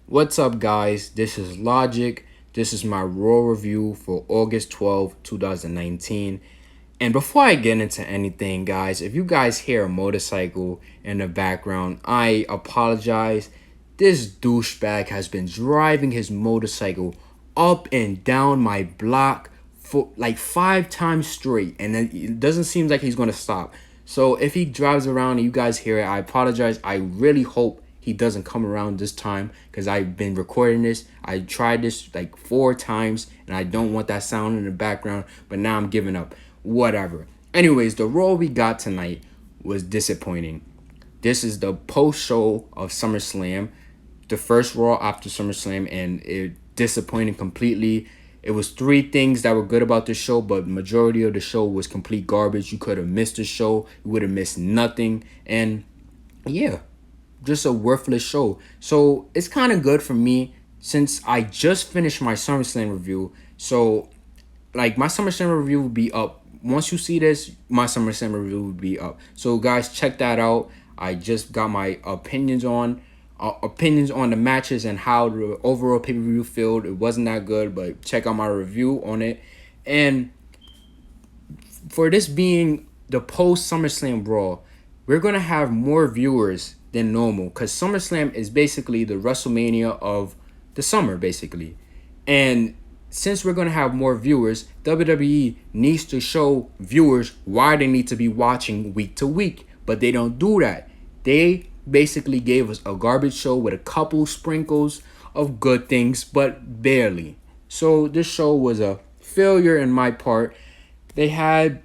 What's up, guys? This is Logic. This is my Raw review for August 12th, 2019. And before I get into anything, guys, if you guys hear a motorcycle in the background, I apologize. This douchebag has been driving his motorcycle up and down my block for like 5 times straight, and it doesn't seem like he's going to stop. So if he drives around and you guys hear it, I apologize. I really hope he doesn't come around this time because I've been recording this. I tried this like 4 times and I don't want that sound in the background, but now I'm giving up. Whatever. Anyways, the Raw we got tonight was disappointing. This is the post show of SummerSlam, the first Raw after SummerSlam, and it disappointed completely. It was 3 things that were good about the show, but majority of the show was complete garbage. You could have missed the show. You would have missed nothing. And yeah, just a worthless show. So it's kind of good for me since I just finished my SummerSlam review. So like my SummerSlam review will be up. Once you see this, my SummerSlam review will be up. So guys, check that out. I just got my opinions on the matches and how the overall pay-per-view felt. It wasn't that good, but check out my review on it. And for this being the post SummerSlam Raw, we're gonna have more viewers than normal because SummerSlam is basically the WrestleMania of the summer, basically. And since we're gonna have more viewers, WWE needs to show viewers why they need to be watching week to week, but they don't do that. They basically gave us a garbage show with a couple sprinkles of good things, but barely. So this show was a failure in my part. They had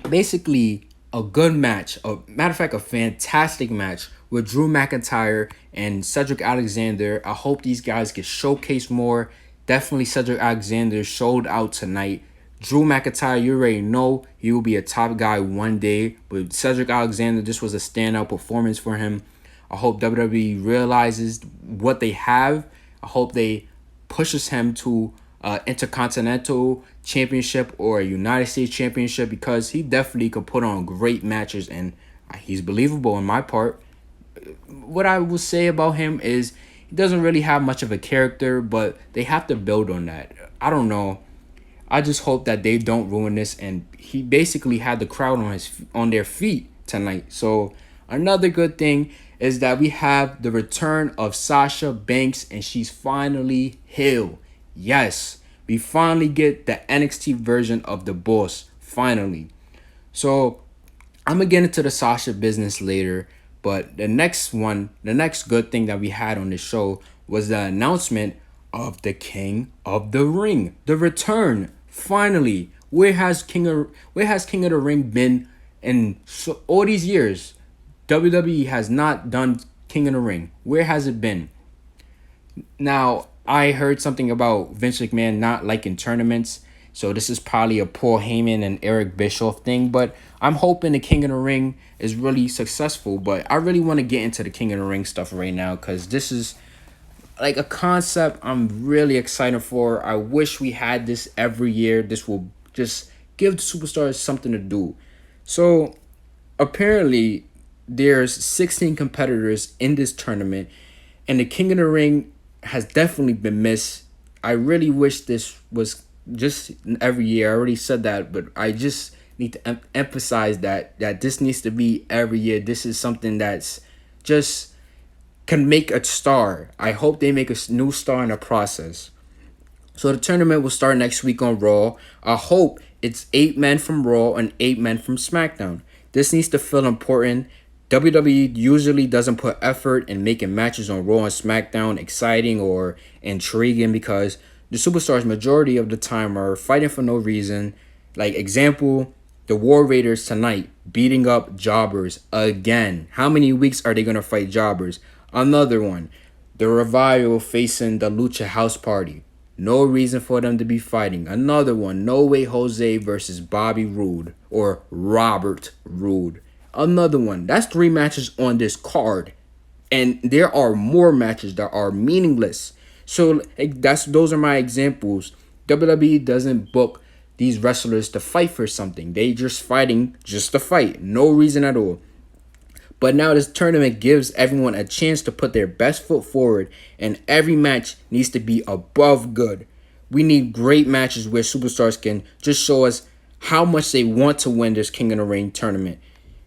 basically a good match. A matter of fact, a fantastic match with Drew McIntyre and Cedric Alexander. I hope these guys get showcased more. Definitely Cedric Alexander showed out tonight. Drew McIntyre, you already know he will be a top guy one day. But Cedric Alexander, this was a standout performance for him. I hope WWE realizes what they have. I hope they pushes him to Intercontinental Championship or a United States Championship because he definitely could put on great matches and he's believable in my part. What I will say about him is he doesn't really have much of a character, but they have to build on that. I don't know. I just hope that they don't ruin this. And he basically had the crowd on their feet tonight. So another good thing is that we have the return of Sasha Banks, and she's finally heel. Yes, we finally get the NXT version of the boss, finally. So I'm going to get into the Sasha business later, but the next good thing that we had on the show was the announcement of the King of the Ring, the return, finally. Where has King of the Ring been in all these years? WWE has not done King of the Ring. Where has it been? Now, I heard something about Vince McMahon not liking tournaments. So this is probably a Paul Heyman and Eric Bischoff thing. But I'm hoping the King of the Ring is really successful. But I really want to get into the King of the Ring stuff right now because this is like a concept I'm really excited for. I wish we had this every year. This will just give the superstars something to do. So apparently there's 16 competitors in this tournament, and the King of the Ring has definitely been missed. I really wish this was just every year. I already said that, but I just need to emphasize that this needs to be every year. This is something that's just can make a star. I hope they make a new star in the process. So the tournament will start next week on Raw. I hope it's 8 men from Raw and 8 men from SmackDown. This needs to feel important. WWE usually doesn't put effort in making matches on Raw and SmackDown exciting or intriguing because the superstars majority of the time are fighting for no reason. Like example, the War Raiders tonight beating up jobbers again. How many weeks are they going to fight jobbers? Another one, the Revival facing the Lucha House Party. No reason for them to be fighting. Another one, No Way Jose versus Bobby Roode or Robert Roode. Another one. That's 3 matches on this card. And there are more matches that are meaningless. So those are my examples. WWE doesn't book these wrestlers to fight for something. They just fighting just to fight. No reason at all. But now this tournament gives everyone a chance to put their best foot forward, and every match needs to be above good. We need great matches where superstars can just show us how much they want to win this King of the Ring tournament.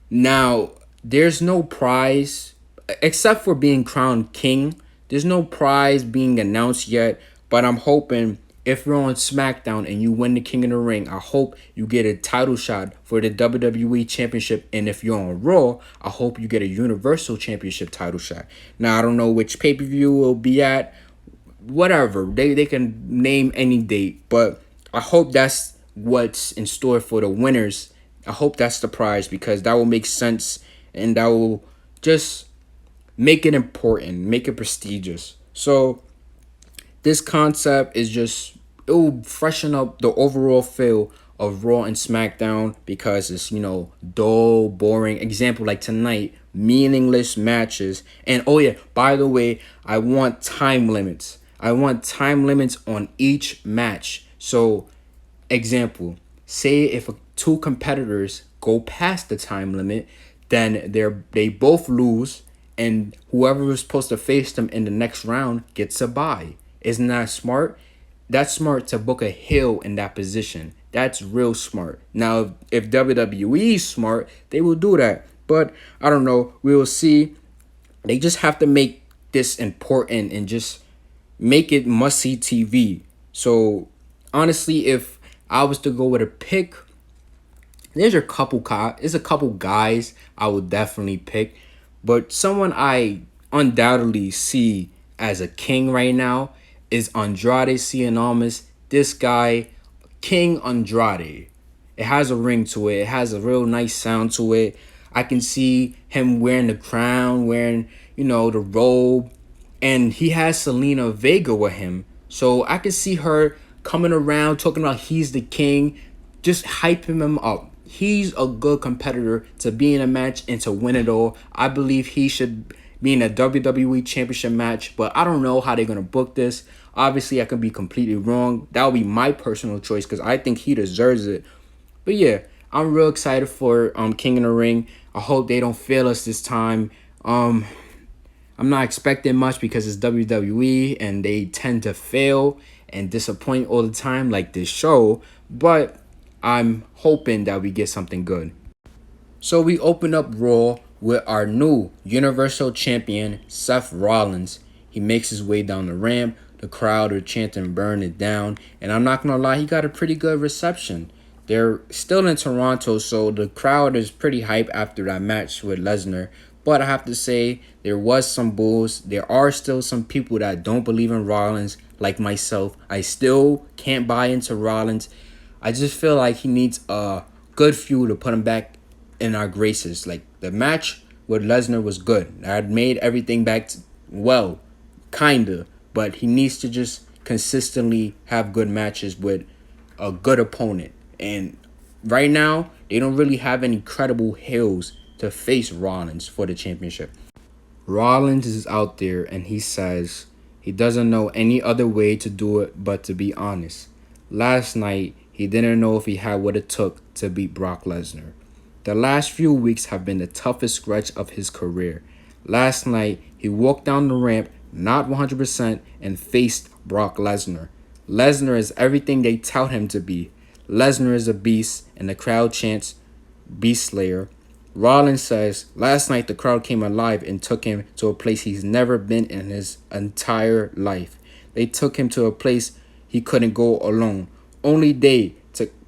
Now, there's no prize except for being crowned king. There's no prize being announced yet, but I'm hoping if you're on SmackDown and you win the King of the Ring, I hope you get a title shot for the WWE Championship. And if you're on Raw, I hope you get a Universal Championship title shot. Now, I don't know which pay-per-view will be at. Whatever. They can name any date. But I hope that's what's in store for the winners. I hope that's the prize because that will make sense and that will just make it important, make it prestigious. So this concept is just, it will freshen up the overall feel of Raw and SmackDown because it's, dull, boring. Example, like tonight, meaningless matches. And oh yeah, by the way, I want time limits. I want time limits on each match. So, example, say if two competitors go past the time limit, then they both lose, and whoever is supposed to face them in the next round gets a bye. Isn't that smart? That's smart to book a heel in that position. That's real smart. Now, if WWE is smart, they will do that. But I don't know. We will see. They just have to make this important and just make it must-see TV. So, honestly, if I was to go with a pick, there's a couple guys I would definitely pick. But someone I undoubtedly see as a king right now is Andrade Cien Almas. This guy, King Andrade. It has a ring to it. It has a real nice sound to it. I can see him wearing the crown, wearing, the robe. And he has Selena Vega with him. So I can see her coming around talking about he's the king, just hyping him up. He's a good competitor to be in a match and to win it all. I believe he should be in a WWE Championship match, but I don't know how they're going to book this. Obviously, I could be completely wrong. That would be my personal choice because I think he deserves it. But yeah, I'm real excited for King of the Ring. I hope they don't fail us this time. I'm not expecting much because it's WWE and they tend to fail and disappoint all the time like this show. But I'm hoping that we get something good. So we open up Raw with our new Universal Champion, Seth Rollins. He makes his way down the ramp. The crowd are chanting "Burn It Down." And I'm not going to lie, he got a pretty good reception. They're still in Toronto, so the crowd is pretty hype after that match with Lesnar. But I have to say, there was some bulls. There are still some people that don't believe in Rollins, like myself. I still can't buy into Rollins. I just feel like he needs a good feud to put him back in our graces. Like, the match with Lesnar was good. I made everything back well, kinda. But he needs to just consistently have good matches with a good opponent. And right now, they don't really have any credible heels to face Rollins for the championship. Rollins is out there and he says he doesn't know any other way to do it but to be honest. Last night, he didn't know if he had what it took to beat Brock Lesnar. The last few weeks have been the toughest stretch of his career. Last night, he walked down the ramp not 100% and faced Brock Lesnar. Lesnar is everything they tout him to be. Lesnar is a beast and the crowd chants Beast Slayer. Rollins says, last night the crowd came alive and took him to a place he's never been in his entire life. They took him to a place he couldn't go alone. Only they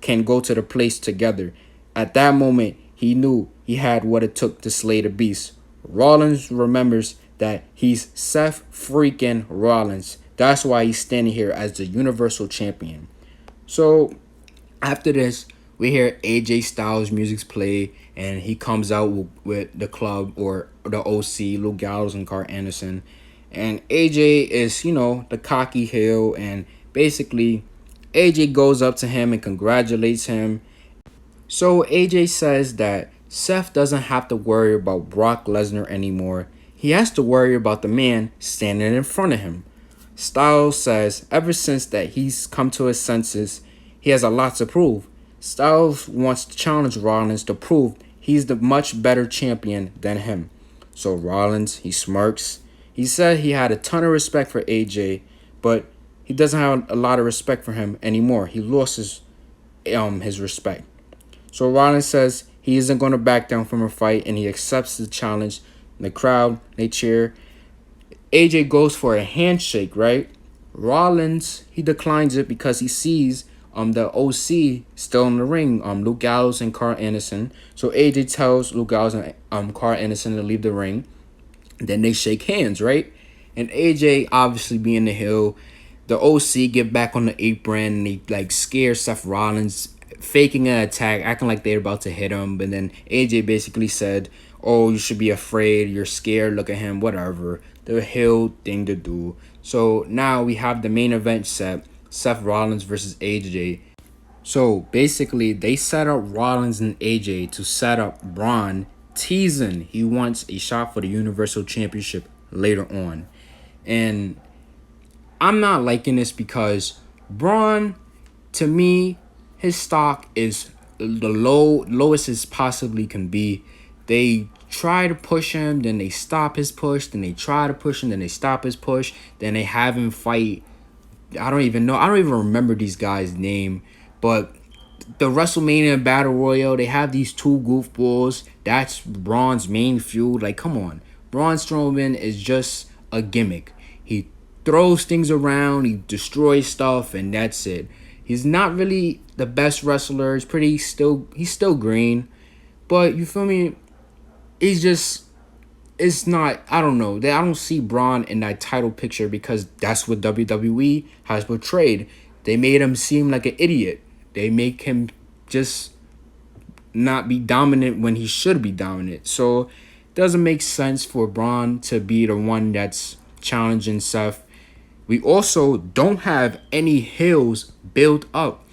can go to the place together. At that moment, he knew he had what it took to slay the beast. Rollins remembers that he's Seth freaking Rollins. That's why he's standing here as the Universal Champion. So, after this, we hear AJ Styles' music's play, and he comes out with the club or the OC, Luke Gallows and Carl Anderson. And AJ is, the cocky heel, and basically, AJ goes up to him and congratulates him. So AJ says that Seth doesn't have to worry about Brock Lesnar anymore. He has to worry about the man standing in front of him. Styles says ever since that he's come to his senses, he has a lot to prove. Styles wants to challenge Rollins to prove he's the much better champion than him. So Rollins, he smirks. He said he had a ton of respect for AJ, but he doesn't have a lot of respect for him anymore. He lost his respect. So Rollins says he isn't going to back down from a fight, and he accepts the challenge. The crowd, they cheer. AJ goes for a handshake, right? Rollins, he declines it because he sees the OC still in the ring, Luke Gallows and Carl Anderson. So AJ tells Luke Gallows and Carl Anderson to leave the ring. Then they shake hands, right? And AJ, obviously being the heel, the OC get back on the apron and they like scare Seth Rollins, faking an attack, acting like they're about to hit him. But then AJ basically said, "Oh, you should be afraid. You're scared. Look at him. Whatever." The heel thing to do. So now we have the main event set: Seth Rollins versus AJ. So basically, they set up Rollins and AJ to set up Braun, teasing he wants a shot for the Universal Championship later on. And I'm not liking this because Braun, to me, his stock is the lowest as possibly can be. They try to push him, then they stop his push, then they try to push him, then they stop his push, then they have him fight. I don't even know. I don't even remember these guys' name, but the WrestleMania Battle Royal, they have these two goofballs. That's Braun's main feud. Like, come on. Braun Strowman is just a gimmick. He throws things around, he destroys stuff, and that's it. He's not really the best wrestler. He's still green. But you feel me? It's not, I don't know. I don't see Braun in that title picture because that's what WWE has portrayed. They made him seem like an idiot. They make him just not be dominant when he should be dominant. So it doesn't make sense for Braun to be the one that's challenging Seth. We also don't have any heels built up.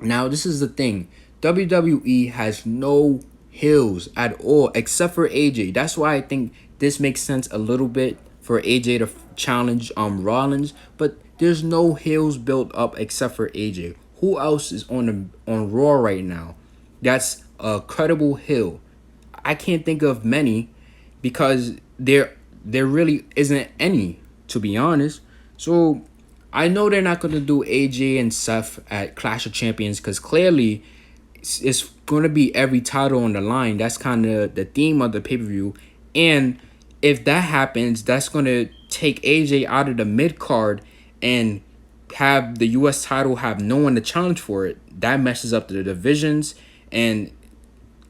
Now, this is the thing. WWE has no heels at all except for AJ. That's why I think this makes sense a little bit for AJ to challenge Rollins, but there's no heels built up except for AJ. Who else is on Raw right now that's a credible heel? I can't think of many because there really isn't any, to be honest. So I know they're not going to do AJ and Seth at Clash of Champions because clearly it's going to be every title on the line. That's kind of the theme of the pay-per-view. And if that happens, that's going to take AJ out of the mid-card and have the U.S. title have no one to challenge for it. That messes up the divisions. And,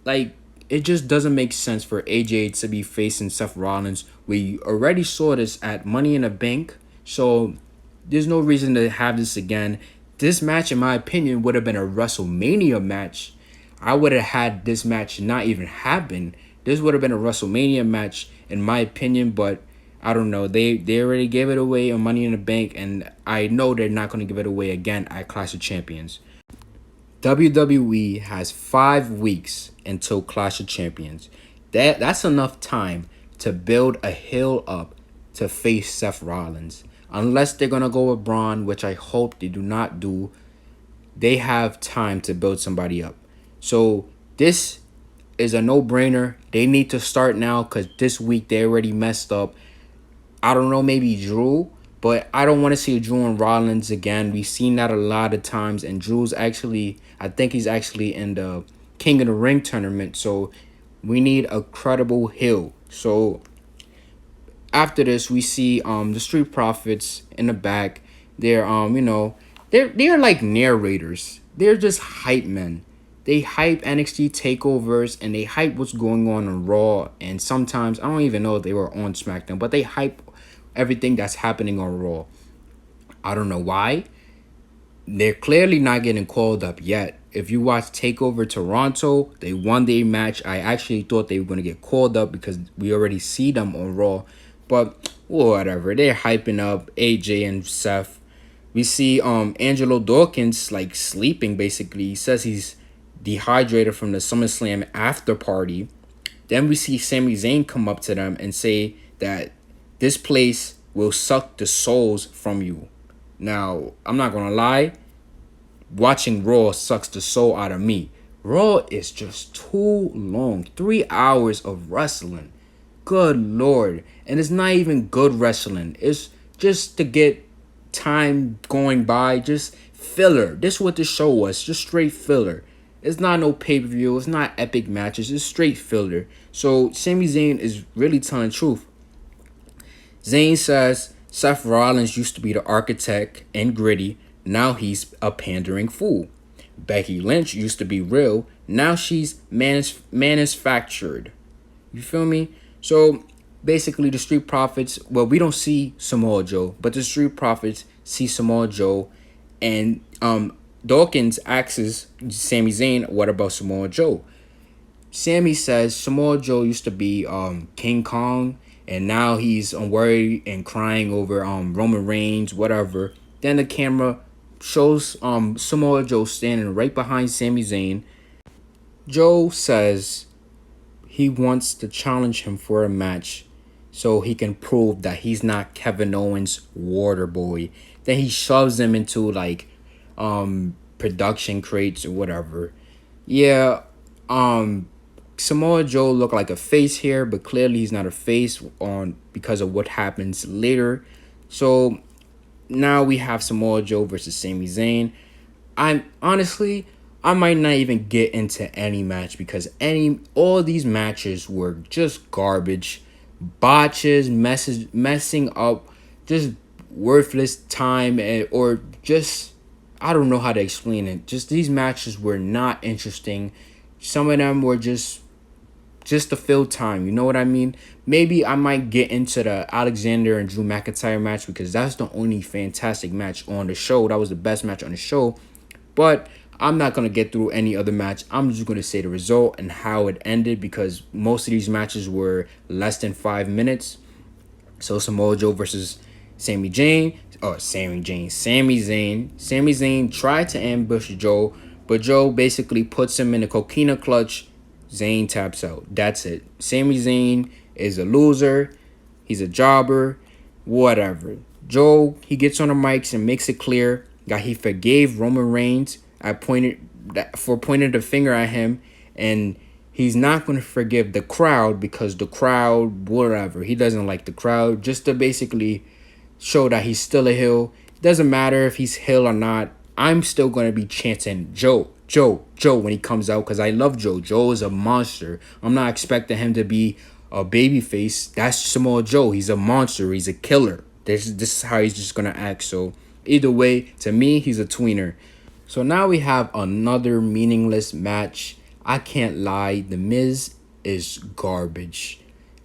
like, it just doesn't make sense for AJ to be facing Seth Rollins. We already saw this at Money in the Bank. So there's no reason to have this again. This match, in my opinion, would have been a WrestleMania match. I would have had this match not even happen. This would have been a WrestleMania match, in my opinion, but I don't know. They already gave it away on Money in the Bank, and I know they're not going to give it away again at Clash of Champions. WWE has 5 weeks until Clash of Champions. That's enough time to build a heel up to face Seth Rollins. Unless they're going to go with Braun, which I hope they do not do, they have time to build somebody up. So this is a no-brainer. They need to start now because this week they already messed up. I don't know, maybe Drew, but I don't want to see Drew and Rollins again. We've seen that a lot of times, and Drew's actually, I think he's actually in the King of the Ring tournament, so we need a credible heel. So after this, we see the Street Profits in the back. They're they're like narrators. They're just hype men. They hype NXT takeovers and they hype what's going on Raw. And sometimes I don't even know if they were on SmackDown, but they hype everything that's happening on Raw. I don't know why. They're clearly not getting called up yet. If you watch TakeOver Toronto, they won their match. I actually thought they were going to get called up because we already see them on Raw. But whatever, they're hyping up AJ and Seth. We see Angelo Dawkins like sleeping basically. He says he's dehydrated from the SummerSlam after party. Then we see Sami Zayn come up to them and say that this place will suck the souls from you. Now, I'm not going to lie. Watching Raw sucks the soul out of me. Raw is just too long. 3 hours of wrestling. Good Lord. And it's not even good wrestling. It's just to get time going by, just filler. This is what the show was, just straight filler. It's not no pay-per-view, it's not epic matches, it's straight filler. So Sami Zayn is really telling the truth. Zayn says Seth Rollins used to be the architect and gritty, now he's a pandering fool. Becky Lynch used to be real, now she's manufactured. You feel me? So basically, the Street Profits, well, we don't see Samoa Joe, but the Street Profits see Samoa Joe, and Dawkins asks Sami Zayn, what about Samoa Joe? Sami says Samoa Joe used to be King Kong, and now he's worried and crying over Roman Reigns, whatever. Then the camera shows Samoa Joe standing right behind Sami Zayn. Joe says he wants to challenge him for a match so he can prove that he's not Kevin Owens' water boy. Then he shoves him into like production crates or whatever. Yeah, Samoa Joe looked like a face here, but clearly he's not a face because of what happens later. So now we have Samoa Joe versus Sami Zayn. I might not even get into any match because all these matches were just garbage, botches, messing up, just worthless time, or just I don't know how to explain it. Just these matches were not interesting. Some of them were just to fill time. You know what I mean? Maybe I might get into the Alexander and Drew McIntyre match because that's the only fantastic match on the show. That was the best match on the show. But I'm not going to get through any other match. I'm just going to say the result and how it ended because most of these matches were less than 5 minutes. So Samoa Joe versus Sami Zayn. Sami Zayn. Sami Zayn tried to ambush Joe, but Joe basically puts him in a coquina clutch. Zayn taps out. That's it. Sami Zayn is a loser. He's a jobber. Whatever. Joe, he gets on the mics and makes it clear that he forgave Roman Reigns. Pointed the finger at him, and he's not going to forgive the crowd because the crowd, whatever, he doesn't like the crowd, just to basically show that he's still a heel. Doesn't matter if he's heel or not. I'm still going to be chanting Joe when he comes out because I love Joe. Joe is a monster. I'm not expecting him to be a babyface. That's Samoa Joe. He's a monster. He's a killer. This is how he's just going to act. So either way, to me, he's a tweener. So now we have another meaningless match. I can't lie, The Miz is garbage.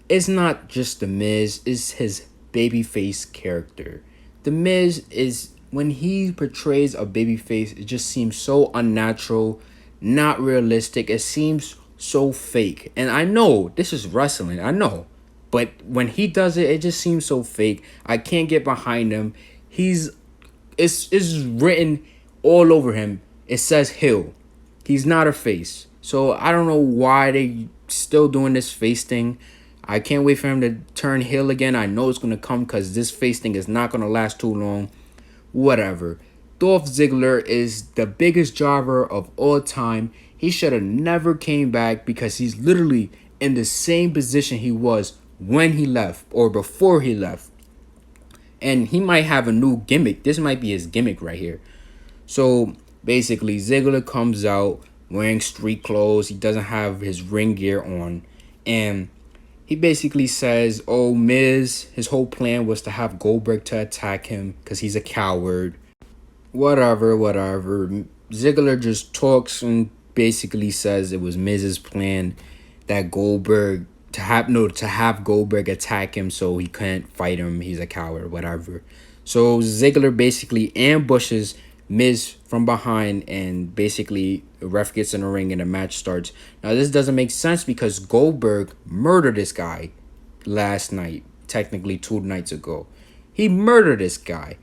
It's not just The Miz, it's his babyface character. The Miz is, when he portrays a babyface, it just seems so unnatural, not realistic. It seems so fake. And I know, this is wrestling, I know. But when he does it, it just seems so fake. I can't get behind him. It's written all over him. It says heel. He's not a face. So I don't know why they still doing this face thing. I can't wait for him to turn heel again. I know it's going to come because this face thing is not going to last too long. Whatever. Dolph Ziggler is the biggest jobber of all time. He should have never came back because he's literally in the same position he was when he left or before he left. And he might have a new gimmick. This might be his gimmick right here. So basically, Ziggler comes out wearing street clothes. He doesn't have his ring gear on. And he basically says, oh, Miz, his whole plan was to have Goldberg to attack him because he's a coward. Whatever. Ziggler just talks and basically says it was Miz's plan that to have Goldberg attack him so he couldn't fight him. He's a coward, whatever. So Ziggler basically ambushes Miz from behind, and basically the ref gets in the ring and the match starts. Now this doesn't make sense because Goldberg murdered this guy last night, technically 2 nights ago. He murdered this guy.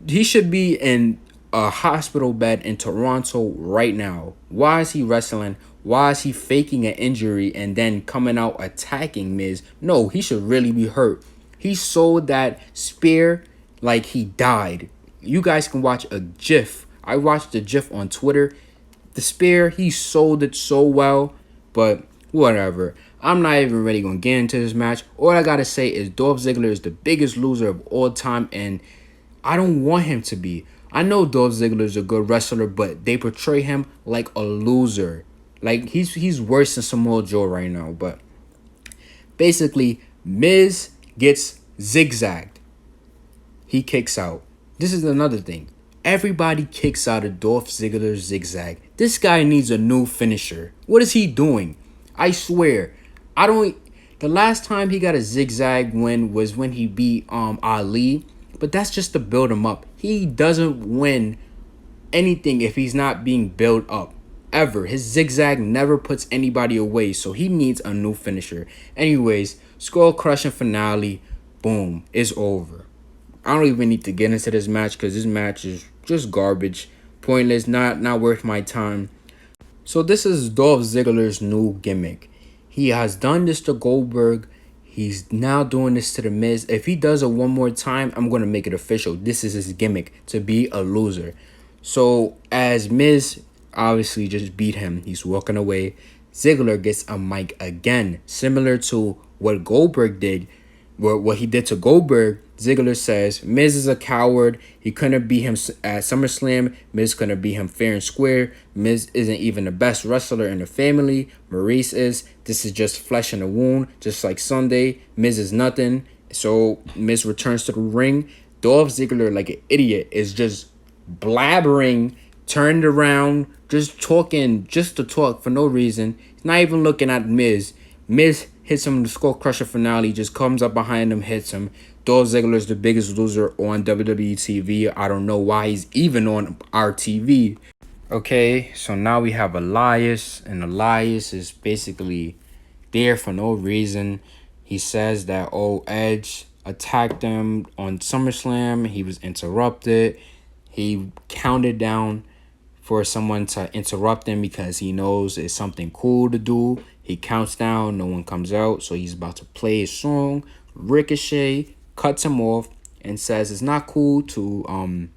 He should be in a hospital bed in Toronto right now. Why is he wrestling? Why is he faking an injury and then coming out attacking Miz? No, he should really be hurt. He sold that spear like he died. You guys can watch a GIF. I watched the GIF on Twitter. The spear, he sold it so well, but whatever. I'm not even really gonna get into this match. All I gotta say is Dolph Ziggler is the biggest loser of all time, and I don't want him to be. I know Dolph Ziggler is a good wrestler, but they portray him like a loser. Like he's worse than Samoa Joe right now. But basically, Miz gets zigzagged. He kicks out. This is another thing. Everybody kicks out of Dolph Ziggler's zigzag. This guy needs a new finisher. What is he doing? I swear, I don't. The last time he got a zigzag win was when he beat Ali, but that's just to build him up. He doesn't win anything if he's not being built up. Ever. His zigzag never puts anybody away, so he needs a new finisher. Anyways, skull crushing finale. Boom. It's over. I don't even need to get into this match because this match is just garbage. Pointless, not worth my time. So this is Dolph Ziggler's new gimmick. He has done this to Goldberg. He's now doing this to The Miz. If he does it one more time, I'm going to make it official. This is his gimmick, to be a loser. So as Miz obviously just beat him, he's walking away. Ziggler gets a mic again, similar to what Goldberg did. What he did to Goldberg. Ziggler says Miz is a coward. He couldn't beat him at SummerSlam. Miz couldn't beat him fair and square. Miz isn't even the best wrestler in the family. Maurice is. This is just flesh in a wound, just like Sunday. Miz is nothing. So Miz returns to the ring. Dolph Ziggler, like an idiot, is just blabbering, turned around, just talking, just to talk for no reason. He's not even looking at Miz. Miz hits him in the skull crusher finale, just comes up behind him, hits him. Dolph Ziggler is the biggest loser on WWE TV. I don't know why he's even on our TV. Okay, so now we have Elias, and Elias is basically there for no reason. He says that, Edge attacked him on SummerSlam. He was interrupted. He counted down for someone to interrupt him because he knows it's something cool to do. He counts down, no one comes out, so he's about to play his song. Ricochet cuts him off and says it's not cool to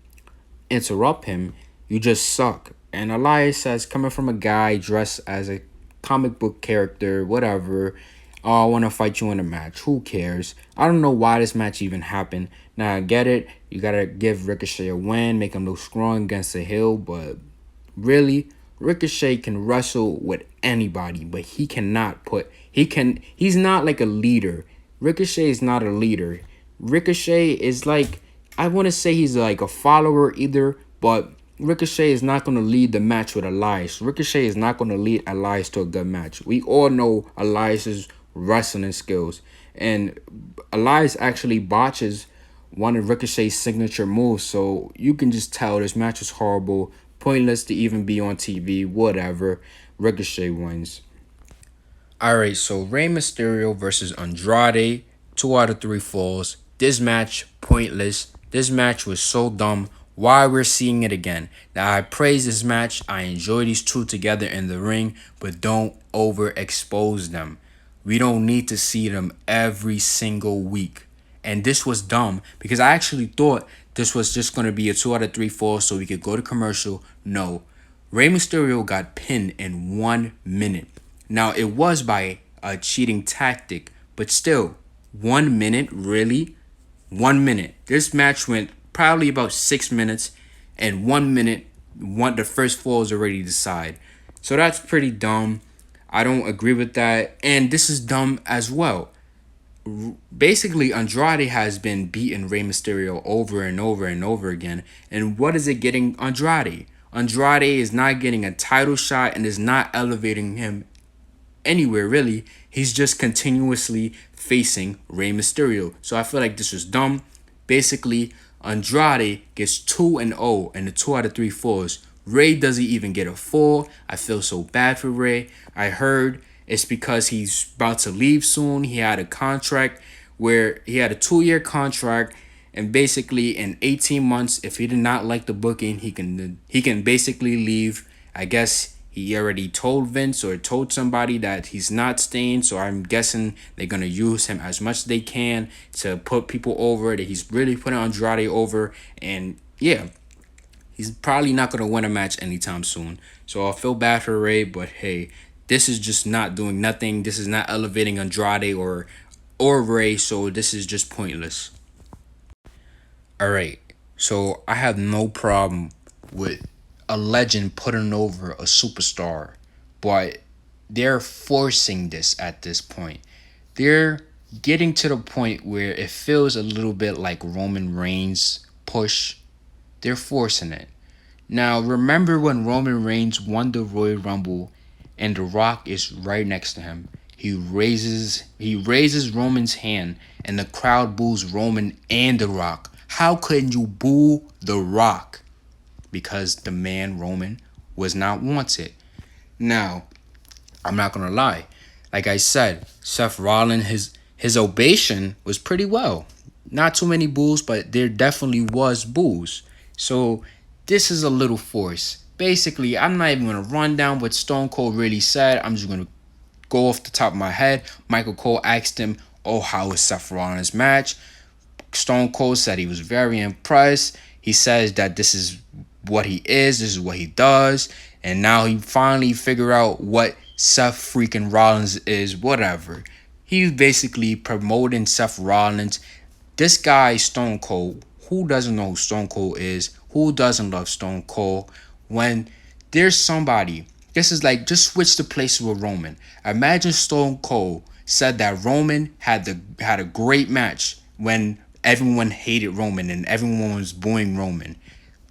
interrupt him. You just suck. And Elias says, coming from a guy dressed as a comic book character, whatever, I want to fight you in a match. Who cares? I don't know why this match even happened. Now, I get it. You got to give Ricochet a win, make him look strong against the heel, but really, Ricochet can wrestle with anybody, but he cannot he's not like a leader. Ricochet is not a leader. Ricochet is like, I want to say he's like a follower either, but Ricochet is not going to lead the match with Elias. Ricochet is not going to lead Elias to a good match. We all know Elias's wrestling skills, and Elias actually botches one of Ricochet's signature moves, so you can just tell this match is horrible. Pointless to even be on TV, whatever. Ricochet wins. Alright, so Rey Mysterio versus Andrade. 2 out of 3 falls. This match, pointless. This match was so dumb. Why we're seeing it again. Now, I praise this match. I enjoy these two together in the ring, but don't overexpose them. We don't need to see them every single week. And this was dumb because I actually thought this was just going to be a 2 out of 3 fall so we could go to commercial. No. Rey Mysterio got pinned in 1 minute. Now, it was by a cheating tactic, but still, 1 minute? Really? 1 minute. This match went probably about 6 minutes, and 1 minute, the first fall is already decided. So that's pretty dumb. I don't agree with that. And this is dumb as well. Basically, Andrade has been beating Rey Mysterio over and over and over again. And what is it getting Andrade? Andrade is not getting a title shot and is not elevating him anywhere, really. He's just continuously facing Rey Mysterio. So I feel like this was dumb. Basically, Andrade gets 2-0 in the 2 out of 3 falls. Rey doesn't even get a fall. I feel so bad for Rey. I heard it's because he's about to leave soon. He had a contract where he had a 2-year contract, and basically in 18 months, if he did not like the booking, he can basically leave. I guess he already told Vince or told somebody that he's not staying, so I'm guessing they're going to use him as much as they can to put people over, that he's really putting Andrade over, and yeah, he's probably not going to win a match anytime soon. So I feel bad for Rey, but hey, this is just not doing nothing. This is not elevating Andrade or Ray, so this is just pointless. All right. So I have no problem with a legend putting over a superstar, but they're forcing this at this point. They're getting to the point where it feels a little bit like Roman Reigns push. They're forcing it. Now, remember when Roman Reigns won the Royal Rumble and The Rock is right next to him? He raises Roman's hand and the crowd boos Roman and The Rock. How couldn't you boo The Rock? Because the man Roman was not wanted. Now, I'm not gonna lie. Like I said, Seth Rollins, his ovation was pretty well. Not too many boos, but there definitely was boos. So this is a little forced. Basically, I'm not even gonna run down what Stone Cold really said. I'm just gonna go off the top of my head. Michael Cole asked him, "Oh, how was Seth Rollins' match?" Stone Cold said he was very impressed. He says that this is what he is, this is what he does, and now he finally figured out what Seth freaking Rollins is, whatever. He's basically promoting Seth Rollins. This guy, Stone Cold, who doesn't know who Stone Cold is? Who doesn't love Stone Cold? When there's somebody, this is like just switch the places with Roman. Imagine Stone Cold said that Roman had a great match when everyone hated Roman and everyone was booing Roman.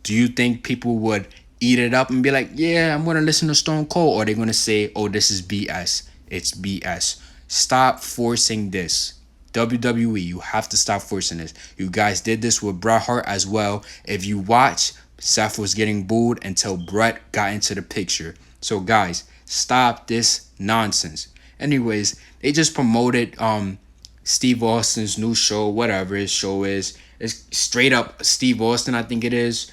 Do you think people would eat it up and be like, yeah, I'm going to listen to Stone Cold? Or are they going to say, oh, this is BS? It's BS. Stop forcing this. WWE, you have to stop forcing this. You guys did this with Bret Hart as well. If you watch, Seth was getting booed until Bret got into the picture. So guys, stop this nonsense. Anyways, they just promoted Steve Austin's new show, whatever his show is. It's straight up Steve Austin, I think it is.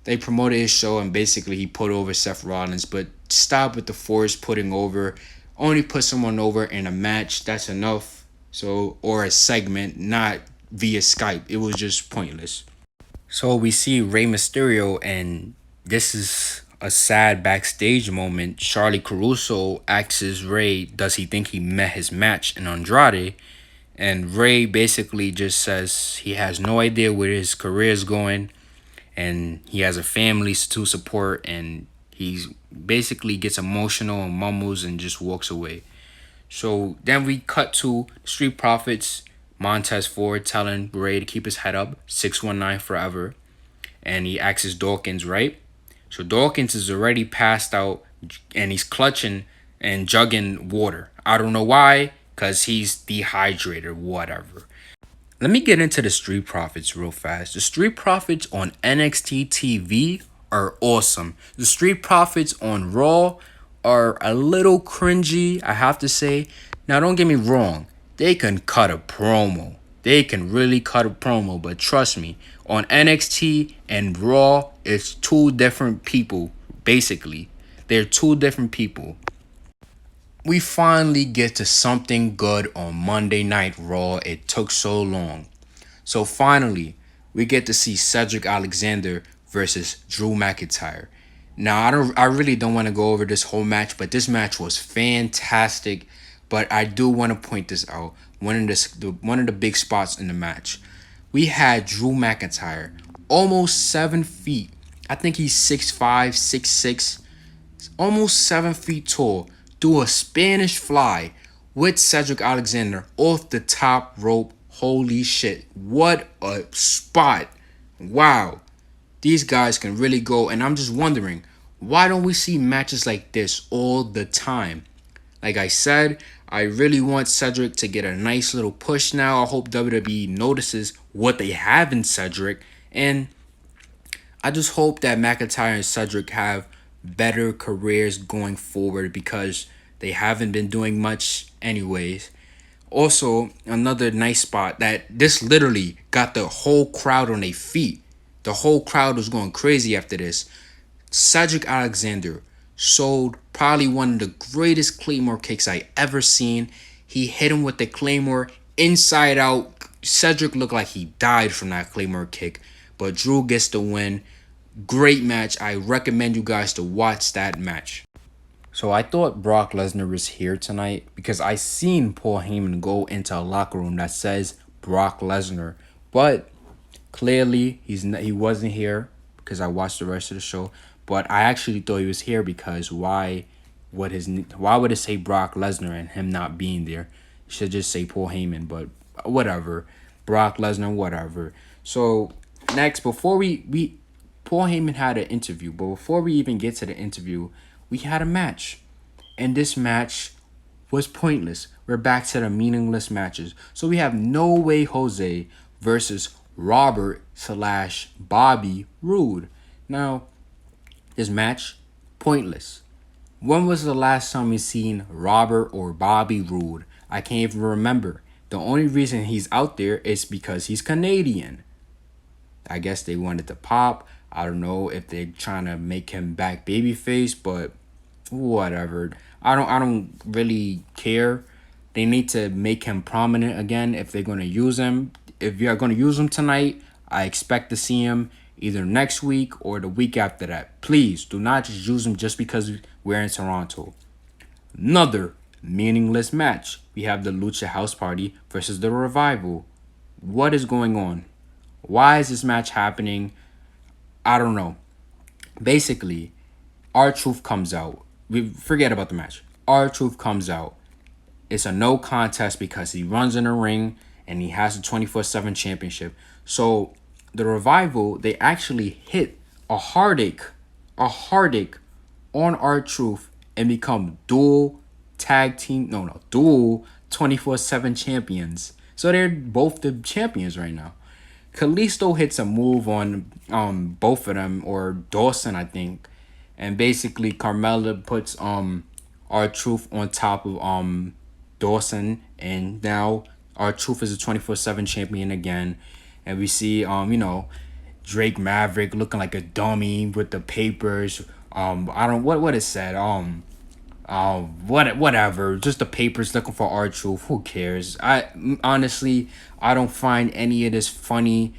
They promoted his show and basically he put over Seth Rollins. But stop with the force putting over. Only put someone over in a match. That's enough. So, or a segment, not via Skype. It was just pointless. So we see Rey Mysterio, and this is a sad backstage moment. Charlie Caruso asks Rey, does he think he met his match in Andrade? And Rey basically just says he has no idea where his career is going, and he has a family to support, and he basically gets emotional and mumbles and just walks away. So then we cut to Street Profits, Montez Ford telling Rey to keep his head up, 619 forever. And he asks Dawkins, right? So Dawkins is already passed out and he's clutching and jugging water. I don't know why, because he's dehydrated, whatever. Let me get into the Street Profits real fast. The Street Profits on NXT TV are awesome. The Street Profits on Raw are a little cringy, I have to say. Now, don't get me wrong. They can cut a promo. They can really cut a promo. But trust me, on NXT and Raw, it's two different people, basically. They're two different people. We finally get to something good on Monday Night Raw. It took so long. So finally, we get to see Cedric Alexander versus Drew McIntyre. Now, I really don't want to go over this whole match, but this match was fantastic. But I do want to point this out. One of the big spots in the match. We had Drew McIntyre, almost 7 feet. I think he's 6'5", 6'6", almost 7 feet tall. Do a Spanish fly with Cedric Alexander off the top rope. Holy shit. What a spot. Wow. These guys can really go. And I'm just wondering, why don't we see matches like this all the time? Like I said, I really want Cedric to get a nice little push now. I hope WWE notices what they have in Cedric. And I just hope that McIntyre and Cedric have better careers going forward because they haven't been doing much anyways. Also, another nice spot that this literally got the whole crowd on their feet. The whole crowd was going crazy after this. Cedric Alexander sold probably one of the greatest Claymore kicks I ever seen. He hit him with the Claymore inside out. Cedric looked like he died from that Claymore kick. But Drew gets the win. Great match. I recommend you guys to watch that match. So I thought Brock Lesnar was here tonight because I seen Paul Heyman go into a locker room that says Brock Lesnar, but clearly he wasn't here because I watched the rest of the show. But I actually thought he was here because why would it say Brock Lesnar and him not being there? It should just say Paul Heyman, but whatever. Brock Lesnar, whatever. So next, before we Paul Heyman had an interview, but before we even get to the interview, we had a match. And this match was pointless. We're back to the meaningless matches. So we have No Way Jose versus Robert / Bobby Roode. Now, this match, pointless. When was the last time you seen Robert or Bobby Roode? I can't even remember. The only reason he's out there is because he's Canadian. I guess they wanted to pop. I don't know if they're trying to make him back babyface, but whatever. I don't really care. They need to make him prominent again if they're gonna use him. If you're gonna use him tonight, I expect to see him either next week or the week after that. Please do not just use him just because we're in Toronto. Another meaningless match. We have the Lucha House Party versus the Revival. What is going on? Why is this match happening? I don't know. Basically, R-Truth comes out. We forget about the match. R-Truth comes out. It's a no contest because he runs in the ring and he has the 24/7 championship. So the Revival, they actually hit a heartache on R-Truth and become dual 24/7 champions. So they're both the champions right now. Kalisto hits a move on both of them, or Dawson, I think. And basically Carmella puts R-Truth on top of Dawson, and now R-Truth is a 24/7 champion again. And we see Drake Maverick looking like a dummy with the papers. I don't what it said. Whatever. Just the papers looking for R-Truth. Who cares? I honestly don't find any of this funny,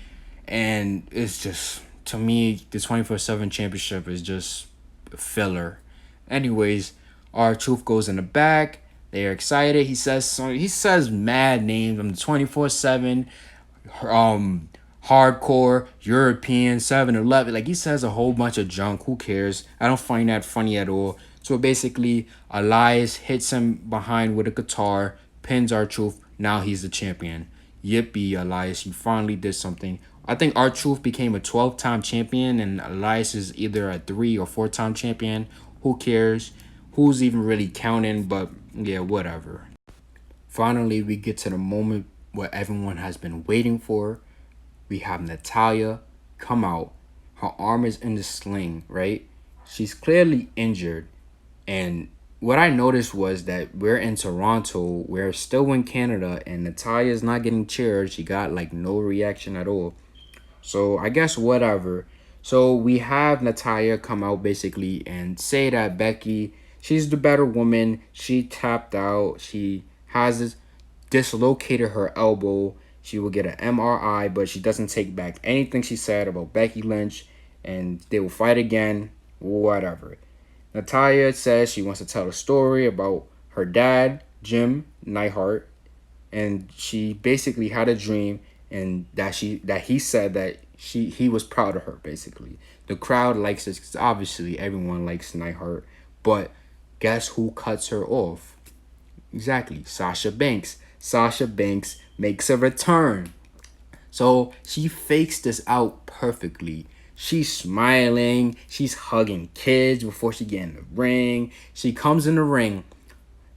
and it's just, to me, the 24/7 championship is just filler. Anyways, R-Truth goes in the back. They're excited. He says mad names. I'm the 24/7 hardcore European 7-Eleven. Like, he says a whole bunch of junk. Who cares? I don't find that funny at all. So basically, Elias hits him behind with a guitar, pins R-Truth. Now he's the champion. Yippee, Elias, you finally did something. I think R-Truth became a 12-time champion, and Elias is either a 3 or 4-time champion. Who cares? Who's even really counting? But yeah, whatever. Finally, we get to the moment what everyone has been waiting for. We have Natalya come out. Her arm is in the sling, right? She's clearly injured. And what I noticed was that we're in Toronto, we're still in Canada, and Natalya's not getting cheered. She got like no reaction at all. So I guess whatever. So we have Natalya come out basically and say that Becky, she's the better woman. She tapped out. She has dislocated her elbow. She will get an MRI, but she doesn't take back anything she said about Becky Lynch, and they will fight again, whatever. Natalya says she wants to tell a story about her dad, Jim Neidhart, and she basically had a dream, and that he said that he was proud of her, basically. The crowd likes this because obviously everyone likes Neidhart, but guess who cuts her off? Exactly, Sasha Banks. Sasha Banks makes a return. So she fakes this out perfectly. She's smiling. She's hugging kids before she gets in the ring. She comes in the ring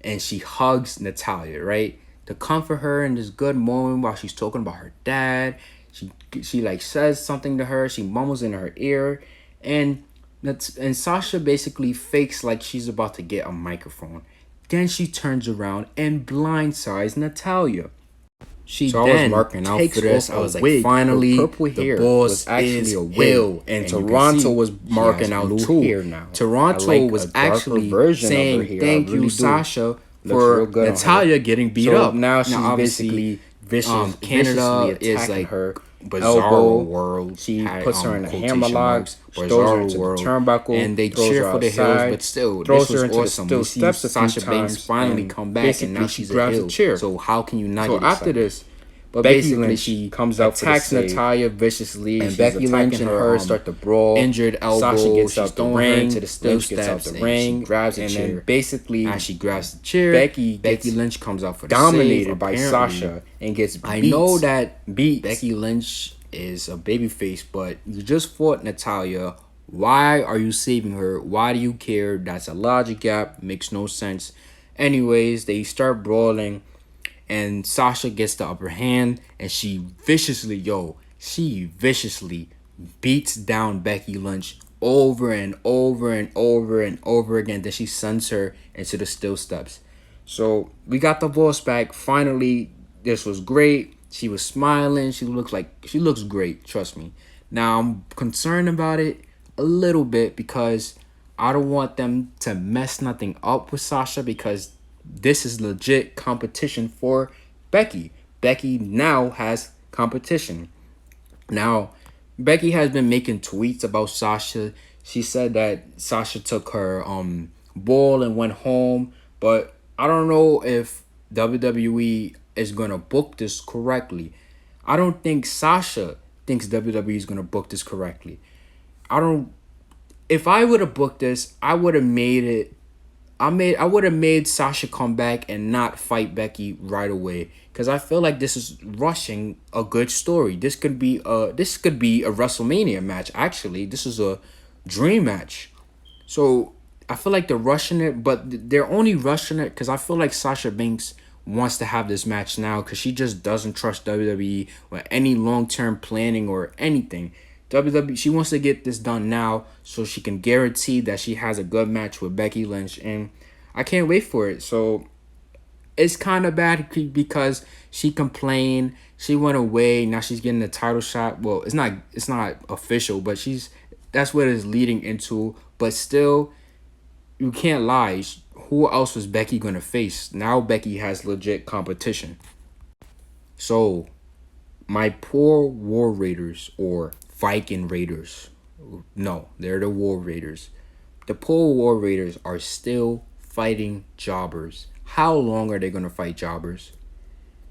and she hugs Natalya, right? To comfort her in this good moment while she's talking about her dad. She like says something to her. She mumbles in her ear. And Sasha basically fakes like she's about to get a microphone. Then she turns around and blindsides Natalya. She so then I was marking out for this. I was like, wig. Finally, the boss was actually a wig. And Toronto was marking out too. Toronto like was actually saying, thank you, Sasha, for Natalya getting beat up. Now she's basically vicious. Canada is like her. Bizarro elbow. World She had puts her in a quotation hammerlock. marks, She throws her Bizarro into the World, turnbuckle. and they Throws cheer her for the heels, outside. but still, this Throws her was into the awesome. steel We see steps a few Sasha Banks times. finally And come back, and now basically, she she's a grabs a heel. chair. So how can you not So get after excited? this, But Becky basically, Lynch she comes out for the attacks save. Natalya viciously. And She's Becky Lynch attacking and her her start to brawl. injured Sasha elbow. gets She's out the throwing her ring. into the steel Lynch gets out steps, the and she ring. grabs a And chair. then basically, As she grabs the chair, Becky Lynch comes out for the dominated save, by apparently. Sasha and gets beat. I know that Becky Lynch is a babyface, but you just fought Natalya. Why are you saving her? Why do you care? That's a logic gap. Makes no sense. Anyways, they start brawling, and Sasha gets the upper hand, and she viciously beats down Becky Lynch over and over and over and over again. Then she sends her into the steel steps. So we got the boss back. Finally, this was great. She was smiling. She looks great. Trust me. Now I'm concerned about it a little bit because I don't want them to mess nothing up with Sasha because this is legit competition for Becky. Becky now has competition. Now, Becky has been making tweets about Sasha. She said that Sasha took her ball and went home, but I don't know if WWE is gonna book this correctly. I don't think Sasha thinks WWE is gonna book this correctly. I don't. If I would have booked this, I would have made it. I would have made Sasha come back and not fight Becky right away because I feel like this is rushing a good story. This could be a WrestleMania match. Actually, this is a dream match. So I feel like they're rushing it, but they're only rushing it because I feel like Sasha Banks wants to have this match now because she just doesn't trust WWE with any long term planning or anything. WWE, she wants to get this done now so she can guarantee that she has a good match with Becky Lynch, and I can't wait for it. So it's kind of bad because she complained, she went away, now she's getting a title shot. Well, it's not official, but that's what it's leading into. But still, you can't lie. Who else was Becky gonna face? Now Becky has legit competition. So my poor War Raiders or Viking Raiders. No, they're the War Raiders. The poor War Raiders are still fighting jobbers. How long are they going to fight jobbers?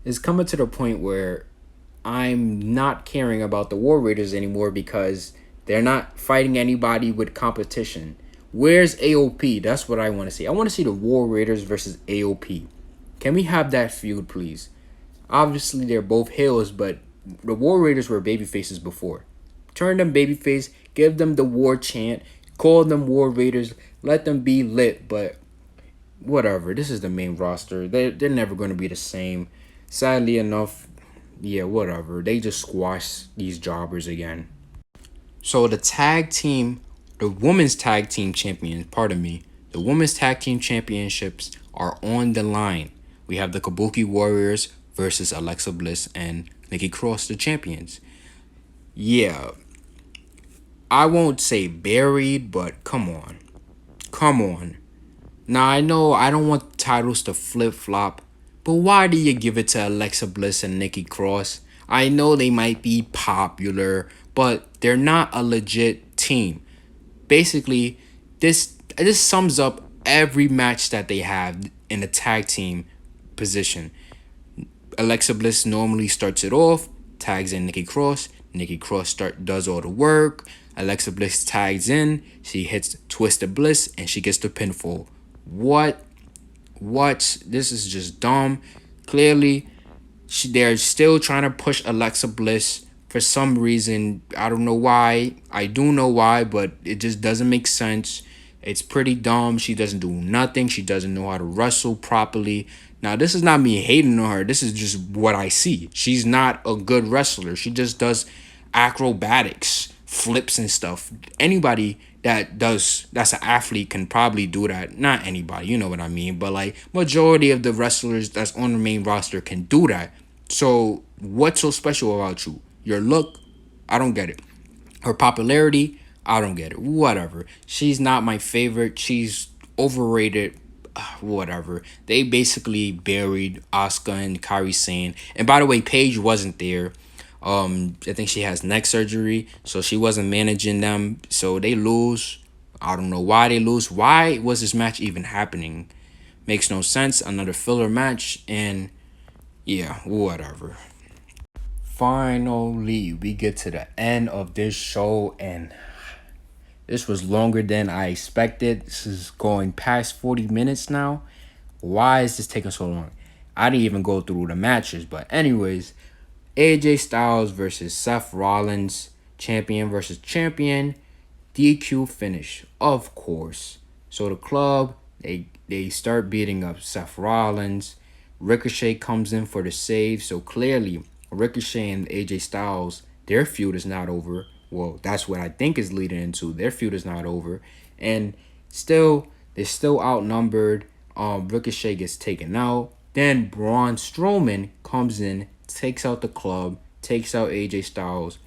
It's coming to the point where I'm not caring about the War Raiders anymore because they're not fighting anybody with competition. Where's AOP? That's what I want to see. I want to see the War Raiders versus AOP. Can we have that feud, please? Obviously, they're both heels, but the War Raiders were baby faces before. Turn them babyface, give them the war chant, call them War Raiders, let them be lit, but whatever. This is the main roster. They're never going to be the same. Sadly enough, yeah, whatever. They just squash these jobbers again. So the women's tag team champions, pardon me, the women's tag team championships are on the line. We have the Kabuki Warriors versus Alexa Bliss and Nikki Cross, the champions. Yeah, I won't say buried, but come on. Come on. Now, I know I don't want titles to flip flop, but why do you give it to Alexa Bliss and Nikki Cross? I know they might be popular, but they're not a legit team. Basically, this sums up every match that they have in a tag team position. Alexa Bliss normally starts it off, tags in Nikki Cross. Nikki Cross does all the work. Alexa Bliss tags in. She hits Twisted Bliss and she gets the pinfall. What? What? This is just dumb. Clearly, they're still trying to push Alexa Bliss for some reason. I don't know why. I do know why, but it just doesn't make sense. It's pretty dumb. She doesn't do nothing. She doesn't know how to wrestle properly. Now, this is not me hating on her. This is just what I see. She's not a good wrestler. She just does acrobatics, flips and stuff. Anybody that's an athlete can probably do that. Not anybody, you know what I mean. But like majority of the wrestlers that's on the main roster can do that. So what's so special about you? Your look, I don't get it. Her popularity, I don't get it. Whatever. She's not my favorite. She's overrated. Whatever. They basically buried Asuka and Kairi Sane. And by the way, Paige wasn't there. I think she has neck surgery, so she wasn't managing them. So they lose. I don't know why they lose. Why was this match even happening? Makes no sense. Another filler match, and yeah, whatever. Finally, we get to the end of this show, and this was longer than I expected. This is going past 40 minutes now. Why is this taking so long? I didn't even go through the matches, but anyways, AJ Styles versus Seth Rollins, champion versus champion, DQ finish, of course. So the club, they start beating up Seth Rollins. Ricochet comes in for the save. So clearly, Ricochet and AJ Styles, their feud is not over. Well, that's what I think is leading into. Their feud is not over. And still, they're still outnumbered. Ricochet gets taken out. Then Braun Strowman comes in, takes out the club, takes out AJ Styles,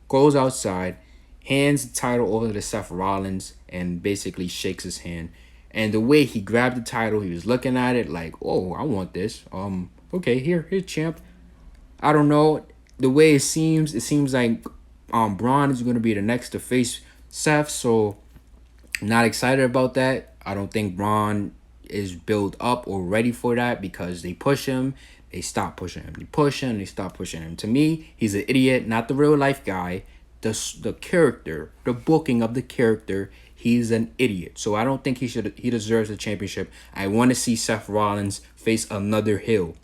goes outside, hands the title over to Seth Rollins, and basically shakes his hand. And the way he grabbed the title, he was looking at it like, "Oh, I want this. Okay, here's champ." I don't know. The way it seems like Braun is gonna be the next to face Seth. So not excited about that. I don't think Braun is built up or ready for that because they push him, they stop pushing him. They push him, they stop pushing him. To me, he's an idiot, not the real life guy. The character, the booking of the character, he's an idiot. So I don't think he deserves the championship. I want to see Seth Rollins face another heel.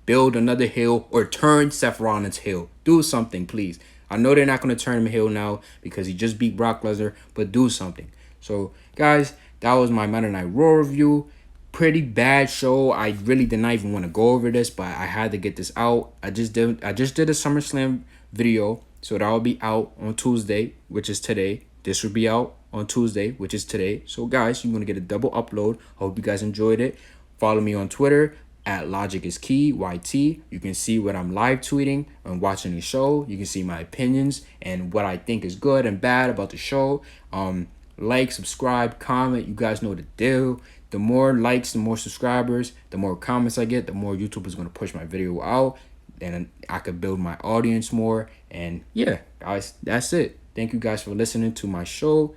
Build another heel or turn Seth Rollins heel. Do something, please. I know they're not going to turn him heel now because he just beat Brock Lesnar, but do something. So, guys, that was my Monday Night Raw review. Pretty bad show. I really did not even want to go over this, but I had to get this out. I just did a SummerSlam video, so that will be out on Tuesday, which is today. This will be out on Tuesday, which is today. So, guys, you're going to get a double upload. Hope you guys enjoyed it. Follow me on Twitter at Logic is Key, YT. You can see what I'm live tweeting and watching the show. You can see my opinions and what I think is good and bad about the show. Like, subscribe, comment. You guys know the deal. The more likes, the more subscribers, the more comments I get, the more YouTube is going to push my video out. Then I could build my audience more. And yeah, guys, that's it. Thank you guys for listening to my show.